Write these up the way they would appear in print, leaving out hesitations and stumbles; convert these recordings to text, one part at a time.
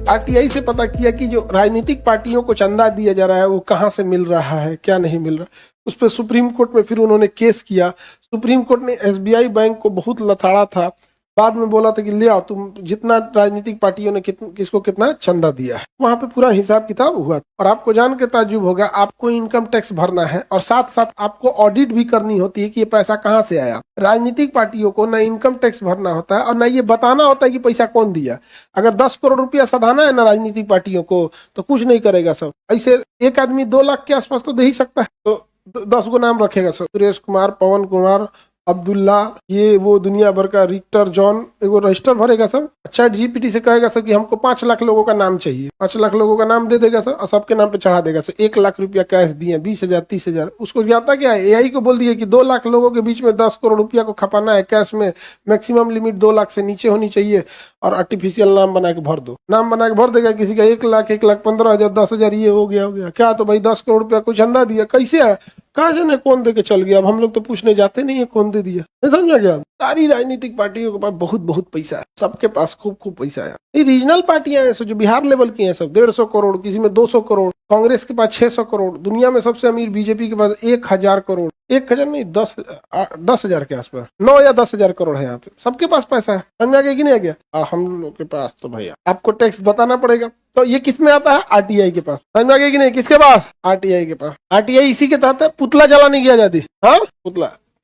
RTI से पता किया कि जो राजनीतिक पार्टियों को चंदा दिया जा रहा है वो कहाँ से मिल रहा है, क्या नहीं मिल रहा। उस पर सुप्रीम कोर्ट में फिर उन्होंने केस किया। सुप्रीम कोर्ट ने एसबीआई बैंक को बहुत लथाड़ा था, बाद में बोला था कि ले आओ तुम जितना राजनीतिक पार्टियों ने किसको कितना चंदा दिया है। वहां पे पूरा हिसाब किताब हुआ। और आपको जान के ताज्जुब होगा, आपको इनकम टैक्स भरना है और साथ साथ आपको ऑडिट भी करनी होती है कि ये पैसा कहाँ से आया। राजनीतिक पार्टियों को न इनकम टैक्स भरना होता है और न ये बताना होता है कि पैसा कौन दिया। अगर 10 करोड़ रुपया सधाना है ना राजनीतिक पार्टियों को तो कुछ नहीं करेगा सब। ऐसे एक आदमी 2 लाख के आसपास तो दे ही सकता है, तो 10 गो नाम रखेगा सब, सुरेश कुमार, पवन कुमार, अब्दुल्ला, ये वो दुनिया भर का रिक्टर, जॉन, एगो रजिस्टर भरेगा सब। चैट जीपीटी से कहेगा सब कि हमको 5 लाख लोगों का नाम चाहिए, 5 लाख लोगों का नाम दे देगा सब और सबके नाम पे चढ़ा देगा सब। 1 लाख रुपया कैश दिए, 20,000 30,000। उसको जाता क्या है, एआई को बोल दिया कि 2 लाख लोगों के बीच में 10 करोड़ रुपया को खपाना है कैश में, मैक्सिमम लिमिट 2 लाख से नीचे होनी चाहिए और आर्टिफिशियल नाम बना के भर दो। नाम बना के भर देगा, किसी का 1 लाख 1,15,000 10,000 ये हो गया क्या, तो भाई 10 करोड़ रुपया कुछ चंदा दिया। कैसे है, कहा जाने कौन दे के चल गया। अब हम लोग तो पूछने जाते नहीं है कौन दे दिया, समझा क्या। सारी राजनीतिक पार्टियों के पास बहुत बहुत पैसा है, सबके पास खूब खूब पैसा है। ये रीजनल पार्टियां हैं जो बिहार लेवल की हैं सब 150 करोड़, किसी में 200 करोड़, कांग्रेस के पास 600 करोड़, दुनिया में सबसे अमीर बीजेपी के पास 1,000 करोड़, 1,000 नहीं 10,000 के आसपास, 9 या 10,000 करोड़ है यहाँ पे। सबके पास पैसा है, समझ गया कि नहीं आ गया। हम लोग के पास तो भैया आपको टैक्स बताना पड़ेगा। तो ये किस में आता है, आरटीआई के पास, समझ में आ गया कि नहीं। किसके पास, आरटीआई के पास। आरटीआई इसी के तहत पुतला जलाने की आजादी, हाँ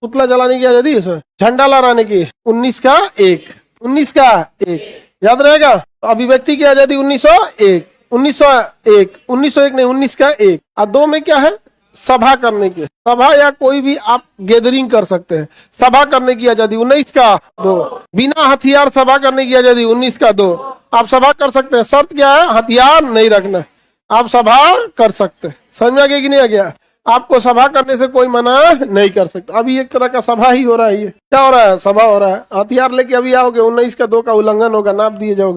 पुतला जलाने की आजादी इसमें, झंडा लहराने की 19 का 1 याद रहेगा। तो अभिव्यक्ति की आजादी 1901 नहीं 19 का 1। और 2 में क्या है, सभा करने की, सभा या कोई भी आप गैदरिंग कर सकते हैं, सभा करने की आजादी 19 का 2। बिना हथियार सभा करने की आजादी 19 का 2। आप सभा कर सकते हैं, शर्त क्या है, हथियार नहीं रखना, आप सभा कर सकते हैं। समझ में आ गया कि नहीं आ गया। आपको सभा करने से कोई मना नहीं कर सकता। अभी एक तरह का सभा ही हो रहा है, ये क्या हो रहा है, सभा हो रहा है। हथियार लेके अभी आओगे 19 का 2 का उल्लंघन होगा, नाप दिए जाओगे।